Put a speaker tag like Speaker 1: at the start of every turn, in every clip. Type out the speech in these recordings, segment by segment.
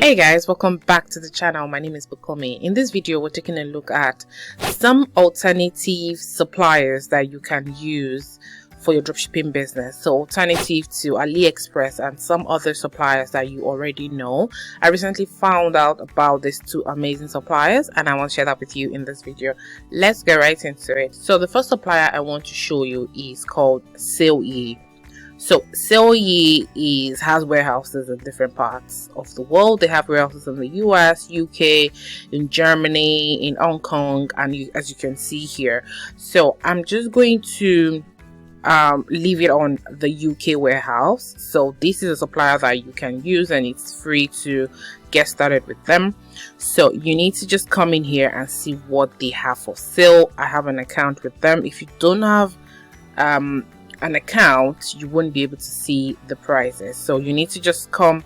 Speaker 1: Hey guys, welcome back to the channel. My name is Bukomi. In this video, we're taking a look at some alternative suppliers that you can use for your dropshipping business. So alternative to Aliexpress and some other suppliers that you already know. I recently found out about these two amazing suppliers and I want to share that with you in this video. Let's get right into it. So the first supplier I want to show you is called Sale. So Sale has warehouses in different parts of the world. They have warehouses in the US, UK, in Germany, in Hong Kong, and as you can see here. So I'm just going to leave it on the UK warehouse. So this is a supplier that you can use and it's free to get started with them. So you need to just come in here and see what they have for sale. I have an account with them. If you don't have an account, you won't be able to see the prices. So you need to just come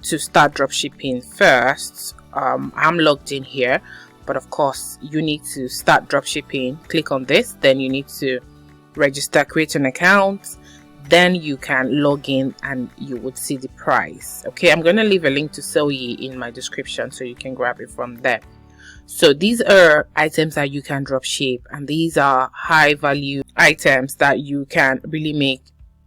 Speaker 1: to start dropshipping first. I'm logged in here, but of course you need to start dropshipping. Click on this, then you need to register, create an account, then you can log in and you would see the price. Okay, I'm going to leave a link to Sale in my description so you can grab it from there. So these are items that you can drop ship, and these are high value items that you can really make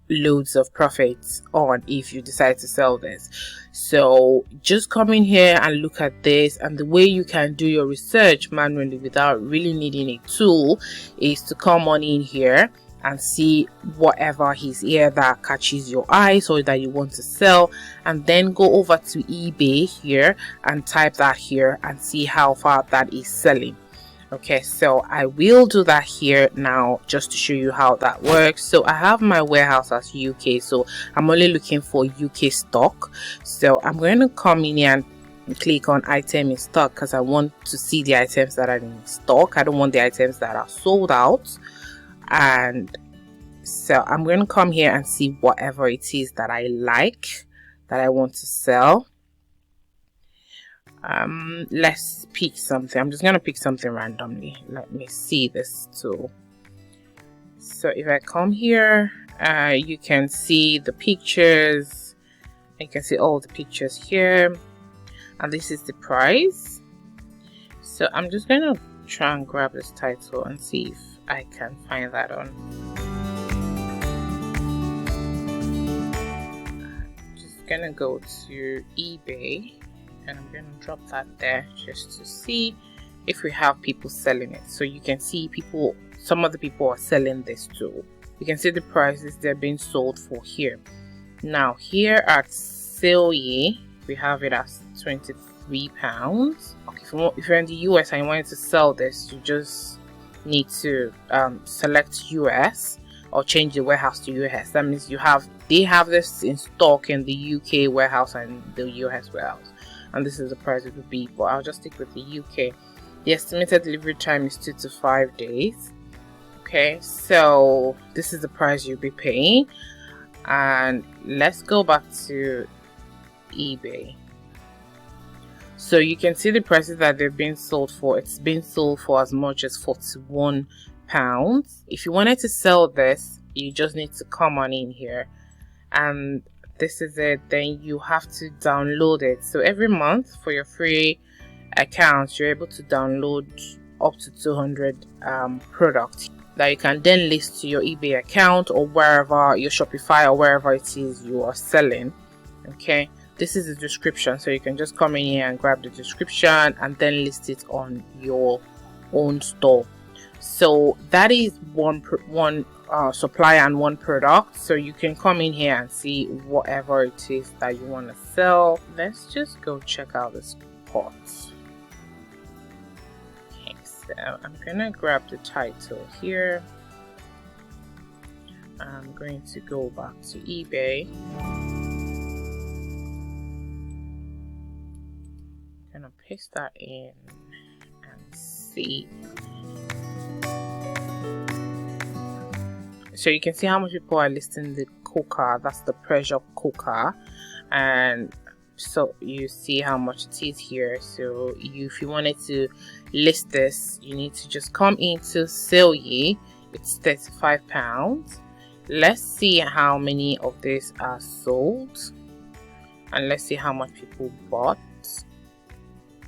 Speaker 1: loads of profits on if you decide to sell this. So just come in here and look at this, and the way you can do your research manually without really needing a tool is to come on in here and see whatever is here that catches your eye so that you want to sell, and then go over to eBay here and type that here and see how far that is selling. Okay, so I will do that here now just to show you how that works. So I have my warehouse as UK, so I'm only looking for UK stock. So I'm going to come in here and click on item in stock because I want to see the items that are in stock. I don't want the items that are sold out. And so I'm going to come here and see whatever it is that I like, that I want to sell. Let's pick something. I'm just going to pick something randomly. Let me see this tool. So if I come here, you can see the pictures. You can see all the pictures here, and this is the price. So I'm just going to try and grab this title and see if I can find that on. I'm just gonna go to eBay and I'm gonna drop that there just to see if we have people selling it. So you can see people, some of the people are selling this too. You can see the prices they're being sold for here. Now here at Sale, we have it as £23. Okay, if you're in the US and you wanted to sell this, you just need to select US or change the warehouse to US. That means they have this in stock in the UK warehouse and the US warehouse, and this is the price it would be, but I'll just stick with the UK. The estimated delivery time is 2 to 5 days. Okay, so this is the price you'll be paying. And let's go back to eBay. So you can see the prices that they've been sold for. It's been sold for as much as £41. If you wanted to sell this, you just need to come on in here, and this is it. Then you have to download it. So every month for your free account, you're able to download up to 200 products that you can then list to your eBay account or wherever, your Shopify or wherever it is you are selling. Okay, this is the description, so you can just come in here and grab the description and then list it on your own store. So that is one supplier and one product. So you can come in here and see whatever it is that you want to sell. Let's just go check out this pot. Okay, so I'm gonna grab the title here. I'm going to go back to eBay. Gonna paste that in and see. So you can see how much people are listing the cooker. That's the pressure cooker, and so you see how much it is here. So if you wanted to list this, you need to just come into Sale. It's £35. Let's see how many of these are sold. and let's see how much people bought.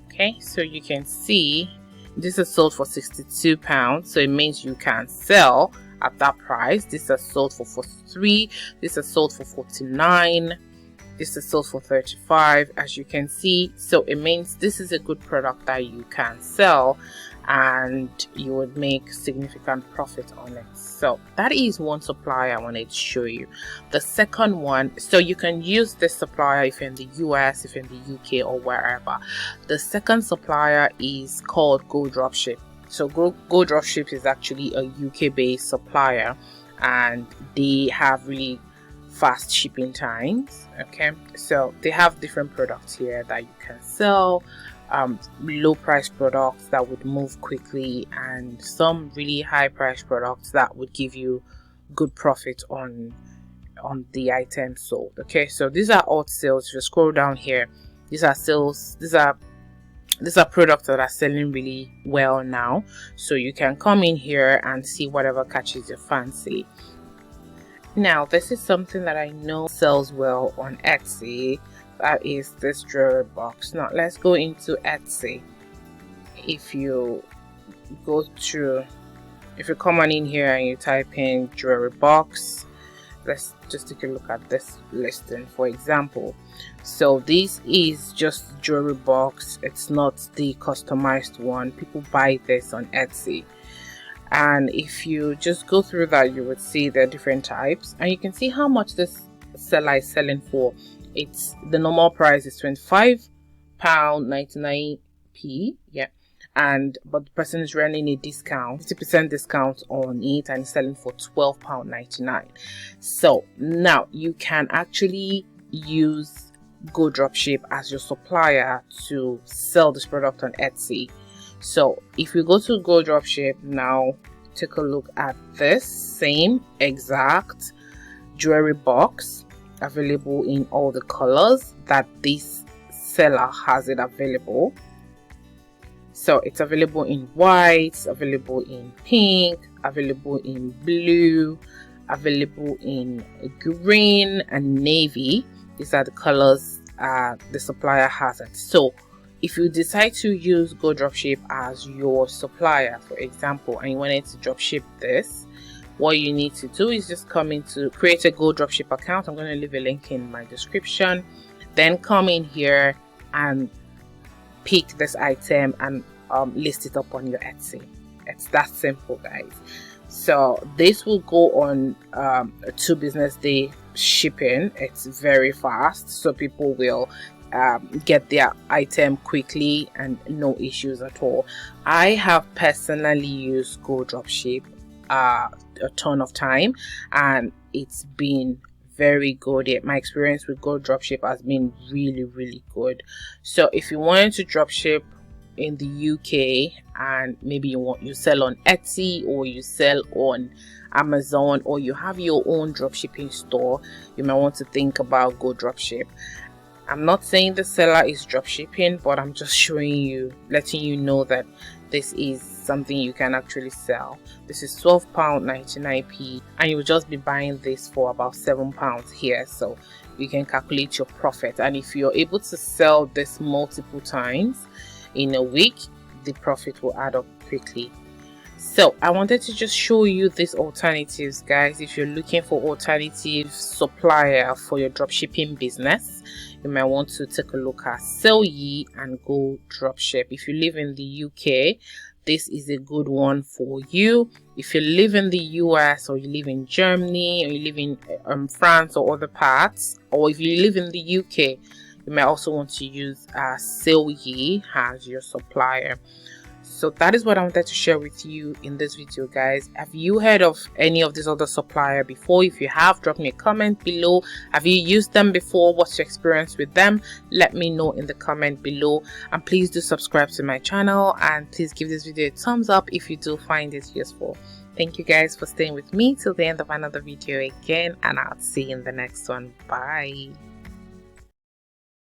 Speaker 1: Okay, so you can see this is sold for £62, so it means you can sell at that price. This is sold for 43, this is sold for 49, this is sold for 35, as you can see. So it means this is a good product that you can sell and you would make significant profit on it. So that is one supplier I wanted to show you. The second one, so you can use this supplier if you're in the US, if you're in the UK, or wherever. The second supplier is called Go Dropship. So Go Dropship is actually a UK based supplier, and they have really fast shipping times. Okay, so they have different products here that you can sell, low price products that would move quickly, and some really high price products that would give you good profit on the items sold. Okay, so these are all sales. If you scroll down here, these are sales. These are products that are selling really well now, so you can come in here and see whatever catches your fancy. Now, this is something that I know sells well on Etsy. That is this jewelry box. Now, let's go into Etsy. If you come on in here and you type in jewelry box, let's just take a look at this listing, for example. So this is just jewelry box. It's not the customized one. People buy this on Etsy. And if you just go through that, you would see the different types, and you can see how much this seller is selling for. It's the normal price is £25.99, yeah, but the person is running a discount, 50% discount on it, and selling for £12.99. So now you can actually use Go Dropship as your supplier to sell this product on Etsy. So if you go to Go Dropship now, take a look at this same exact jewelry box, available in all the colors that this seller has it available. So it's available in white, available in pink, available in blue, available in green and navy. These are the colors the supplier has it. So if you decide to use Go Dropship as your supplier, for example, and you wanted to dropship this, what you need to do is just come into create a Go Dropship account. I'm going to leave a link in my description. Then come in here and pick this item and list it up on your Etsy. It's that simple, guys. So this will go on 2 business day shipping. It's very fast, so people will get their item quickly and no issues at all. I have personally used Go Dropship a ton of time, and it's been very good. My experience with Go Dropship has been really good. So if you wanted to dropship in the UK and maybe you sell on Etsy, or you sell on Amazon, or you have your own dropshipping store, you might want to think about Go Dropship. I'm not saying the seller is dropshipping, but I'm just showing you, letting you know that this is something you can actually sell. This is £12.99, and you will just be buying this for about £7 here, so you can calculate your profit. And if you're able to sell this multiple times in a week, the profit will add up quickly. So I wanted to just show you these alternatives, guys. If you're looking for alternative supplier for your dropshipping business, you might want to take a look at Sellye and Go Dropship. If you live in the UK, this is a good one for you. If you live in the US, or you live in Germany, or you live in France or other parts, or if you live in the UK, you might also want to use Sellye as your supplier. So that is what I wanted to share with you in this video, guys. Have you heard of any of these other supplier before? If you have, drop me a comment below. Have you used them before? What's your experience with them? Let me know in the comment below, and please do subscribe to my channel, and please give this video a thumbs up if you do find it useful. Thank you guys for staying with me till the end of another video again, and I'll see you in the next one. Bye.